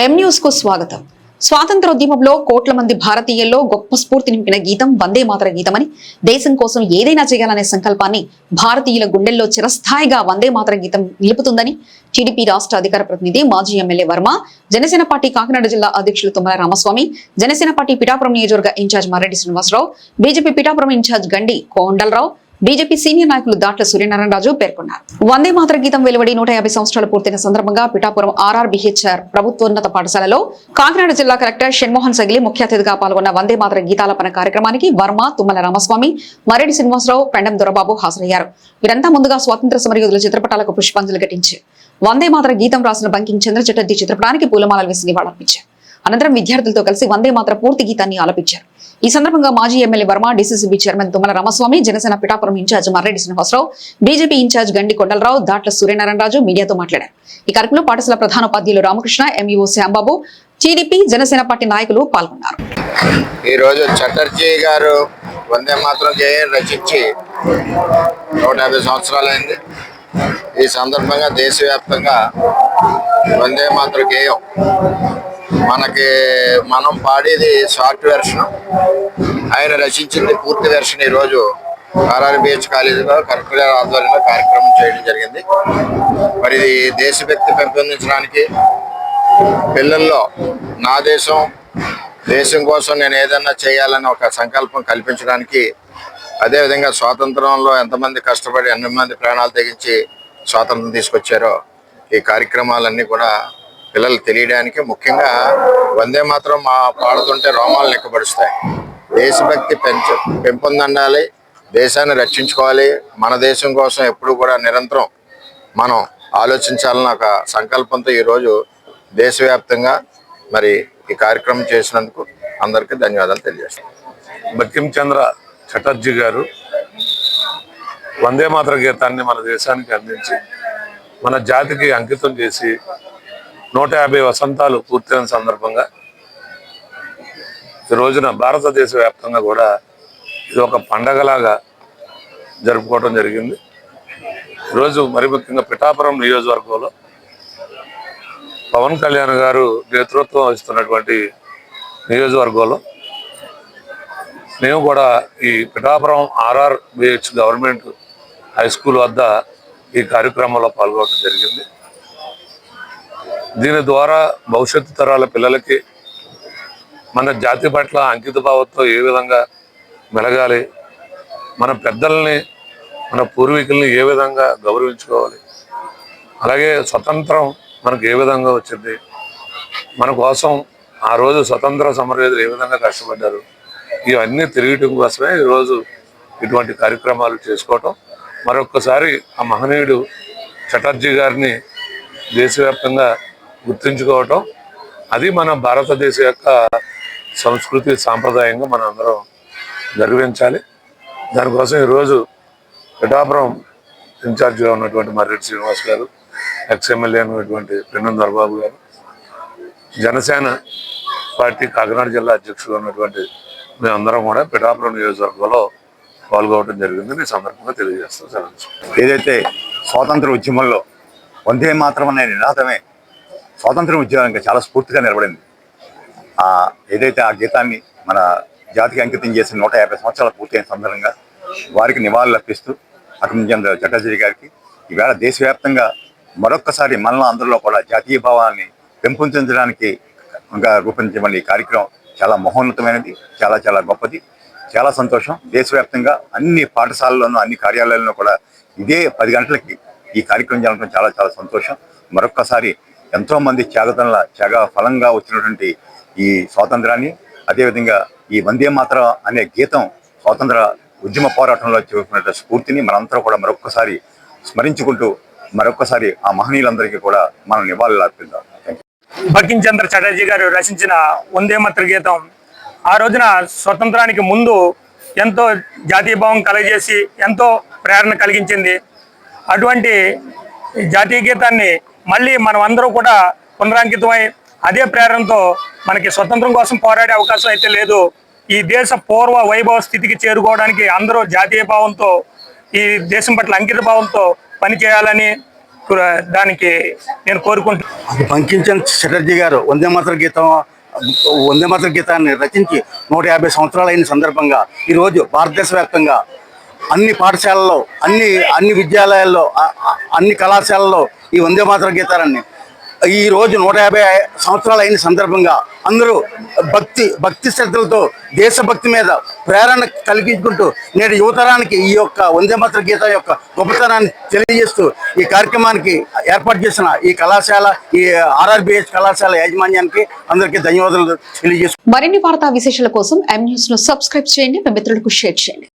M news కు స్వాగతం. స్వాతంత్రోద్యమంలో కోట్ల మంది భారతీయుల్లో గొప్ప స్ఫూర్తి నింపిన గీతం వందే మాతర గీతమని, దేశం కోసం ఏదైనా చేయాలనే సంకల్పాన్ని భారతీయుల గుండెల్లో చిరస్థాయిగా వందే మాతర గీతం నిలుపుతుందని టీడీపీ రాష్ట్ర అధికార ప్రతినిధి మాజీ ఎమ్మెల్యే వర్మ, జనసేన పార్టీ కాకినాడ జిల్లా అధ్యక్షులు తుమ్మల రామస్వామి, జనసేన పార్టీ పిఠాపురం నియోజకవర్గ incharge Marreddy Srinivasarao, BJP Pithapuram incharge Gandi Kondalarao, BJP senior నాయకులు దాట్ల సూర్యనారాయణరాజు పేర్కొన్నారు. వందే మాతర గీతం వెలువడి 150 సంవత్సరాలు పూర్తయిన సందర్భంగా పిఠాపురం ఆర్ఆర్బీహెచ్ఆర్ ప్రభుత్వోన్నత పాఠశాలలో కాకినాడ జిల్లా కలెక్టర్ షణ్మోహన్ సగిలి ముఖ్య అతిథిగా పాల్గొన్న వందే మాతర గీతాలపన కార్యక్రమానికి వర్మ, తుమ్మల రామస్వామి, మర్రెడ్డి శ్రీనివాసరావు, పెండం దొరబాబు హాజరయ్యారు. వీరంతా ముందుగా స్వాతంత్ర సమరయోధుల చిత్రపటాలకు పుష్పాంజలి ఘటించి వందే మాతర గీతం రాసిన బంకిం చంద్ర చటర్జీ చిత్రపటానికి పూలమాలలు వేసి నివాళులర్పించారు. అనంతరం విద్యార్థులతో కలిసి వందే మాతర పూర్తి గీతాన్ని ఆలపించారు. ఈ సందర్భంగా మాజీ MLA Varma, DCCB chairman Tummala Ramaswamy, Janasena Pithapuram incharge Marreddy Srinivasarao, BJP incharge Gandi Kondalarao, Datla Suryanarayana Raju మీడియాతో మాట్లాడారు. ఈ కార్యక్రమంలో పాఠశాల ప్రధానోపాధ్యాయులు Ramakrishna, MEO Shyam Babu, TDP, Janasena party నాయకులు పాల్గొన్నారు. ఈ రోజు చటర్జీ గారు వందే మాతరం గేయం రచించి 150 సంవత్సరాలైంది. ఈ సందర్భంగా దేశవ్యాప్తంగా వందే మాతర గేయం మనం పాడేది షార్ట్ వెర్షన్, ఆయన రచించింది పూర్తి వెర్షన్. ఈరోజు ఆర్ఆర్బీహెచ్ కాలేజీలో కలెక్టర్ గారి ఆధ్వర్యంలో కార్యక్రమం చేయడం జరిగింది. మరి ఇది దేశభక్తి పెంపొందించడానికి, పిల్లల్లో నా దేశం, దేశం కోసం నేను ఏదన్నా చేయాలని ఒక సంకల్పం కల్పించడానికి, అదేవిధంగా స్వాతంత్రంలో ఎంతమంది కష్టపడి ఎంతమంది ప్రాణాలు తెగించి స్వాతంత్రం తీసుకొచ్చారో ఈ కార్యక్రమాలన్నీ కూడా పిల్లలు తెలియడానికి, ముఖ్యంగా వందే మాత్రం పాడుతుంటే రోమాలు లెక్కపడుస్తాయి. దేశభక్తి పెంపొందండాలి, దేశాన్ని రక్షించుకోవాలి, మన దేశం కోసం ఎప్పుడు కూడా నిరంతరం మనం ఆలోచించాలన్న ఒక సంకల్పంతో ఈరోజు దేశవ్యాప్తంగా మరి ఈ కార్యక్రమం చేసినందుకు అందరికీ ధన్యవాదాలు తెలియజేస్తాం. బంకిం చంద్ర చటర్జీ గారు వందే మాతర గీతాన్ని మన దేశానికి అందించి మన జాతికి అంకితం చేసి 150 వసంతాలు పూర్తయిన సందర్భంగా ఈ రోజున భారతదేశ వ్యాప్తంగా కూడా ఇది ఒక పండగలాగా జరుపుకోవడం జరిగింది. ఈరోజు మరి ముఖ్యంగా పిఠాపురం నియోజకవర్గంలో పవన్ కళ్యాణ్ గారు నేతృత్వం వహిస్తున్నటువంటి నియోజకవర్గంలో మేము కూడా ఈ పిఠాపురం ఆర్ఆర్బీహెచ్ గవర్నమెంట్ హై స్కూల్ వద్ద ఈ కార్యక్రమంలో పాల్గొనడం జరిగింది. దీని ద్వారా భవిష్యత్తు తరాల పిల్లలకి మన జాతి పట్ల అంకిత భావంతో ఏ విధంగా మెలగాలి, మన పెద్దల్ని, మన పూర్వీకుల్ని ఏ విధంగా గౌరవించుకోవాలి, అలాగే స్వతంత్రం మనకు ఏ విధంగా వచ్చింది, మన కోసం ఆ రోజు స్వతంత్ర సమరయోధులు ఏ విధంగా కష్టపడ్డారు, ఇవన్నీ తెలియటం కోసమే ఈరోజు ఇటువంటి కార్యక్రమాలు చేసుకోవటం. మరొక్కసారి ఆ మహనీయుడు చటర్జీ గారిని దేశవ్యాప్తంగా గుర్తుంచుకోవటం, అది మన భారతదేశం యొక్క సంస్కృతి సాంప్రదాయంగా మనం అందరం గర్వించాలి. దానికోసం ఈరోజు పిఠాపురం ఇన్ఛార్జిగా ఉన్నటువంటి మర్రెడ్డి శ్రీనివాస్ గారు, ఎక్స్ఎమ్మెల్యే అయినటువంటి పెండం దొరబాబు గారు, జనసేన పార్టీ కాకినాడ జిల్లా అధ్యక్షుడు ఉన్నటువంటి మేమందరం కూడా పిఠాపురం నియోజకవర్గంలో పాల్గొనడం జరిగిందని ఈ సందర్భంగా తెలియజేస్తాం. ఏదైతే స్వాతంత్ర ఉద్యమంలో వందే మాత్రం అనే నినాదమే స్వాతంత్ర ఉద్యమానికి చాలా స్ఫూర్తిగా నిలబడింది. ఏదైతే ఆ గీతాన్ని మన జాతికి అంకితం చేసిన 150 సంవత్సరాలు పూర్తయిన సందర్భంగా వారికి నివాళులు అర్పిస్తూ బంకిం చంద్ర చటర్జీ గారికి ఈవేళ దేశవ్యాప్తంగా మరొక్కసారి మనలో అందరిలో కూడా జాతీయ భావాన్ని పెంపొందించడానికి రూపొందించబడిన ఈ కార్యక్రమం చాలా మహోన్నతమైనది, చాలా చాలా గొప్పది, చాలా సంతోషం. దేశవ్యాప్తంగా అన్ని పాఠశాలల్లోనూ, అన్ని కార్యాలయాల్లో కూడా ఇదే 10 గంటలకి ఈ కార్యక్రమం జరగడం చాలా చాలా సంతోషం. మరొక్కసారి ఎంతోమంది త్యాగ ఫలంగా వచ్చినటువంటి ఈ స్వాతంత్రాన్ని, అదేవిధంగా ఈ వందే మాతర అనే గీతం స్వాతంత్ర ఉద్యమ పోరాటంలో చూపిన స్ఫూర్తిని మనందరూ కూడా మరొక్కసారి స్మరించుకుంటూ మరొక్కసారి ఆ మహనీయులందరికీ కూడా మనం నివాళులు అర్పిద్దాం. బంకిం చంద్ర చటర్జీ గారు రచించిన వందే మాతర గీతం ఆ రోజున స్వతంత్రానికి ముందు ఎంతో జాతీయ భావం కలగజేసి ఎంతో ప్రేరణ కలిగించింది. అటువంటి జాతీయ గీతాన్ని మళ్ళీ మనం అందరూ కూడా పునరాంకితమై అదే ప్రేరణతో మనకి స్వతంత్రం కోసం పోరాడే అవకాశం అయితే లేదు. ఈ దేశ పూర్వ వైభవ స్థితికి చేరుకోవడానికి అందరూ జాతీయ భావంతో, ఈ దేశం పట్ల అంకిత భావంతో పనిచేయాలని దానికి నేను కోరుకుంటున్నాను. అది బంకించంద్ర చటర్జీ గారు వందే మాతర గీతాన్ని రచించి 150 సంవత్సరాలు అయిన సందర్భంగా ఈరోజు భారతదేశ వ్యాప్తంగా అన్ని పాఠశాలల్లో అన్ని విద్యాలయాల్లో అన్ని కళాశాలల్లో ఈ వందే మాతర గీతాన్ని ఈ రోజు 150 సంవత్సరాలు అయిన సందర్భంగా అందరూ భక్తి శ్రద్ధలతో దేశభక్తి మీద ప్రేరణ కలిగించుకుంటూ నేడు యువతరానికి ఈ యొక్క వందే మాతర గీత యొక్క గొప్పతనాన్ని తెలియజేస్తూ ఈ కార్యక్రమానికి ఏర్పాటు చేసిన ఈ కళాశాల ఈ RRBH కళాశాల యాజమాన్యానికి అందరికీ ధన్యవాదాలు తెలియజేస్తూ మరిన్ని వార్తా విశేషాల కోసం M News ను సబ్స్క్రైబ్ చేయండి, మీ మిత్రులకు షేర్ చేయండి.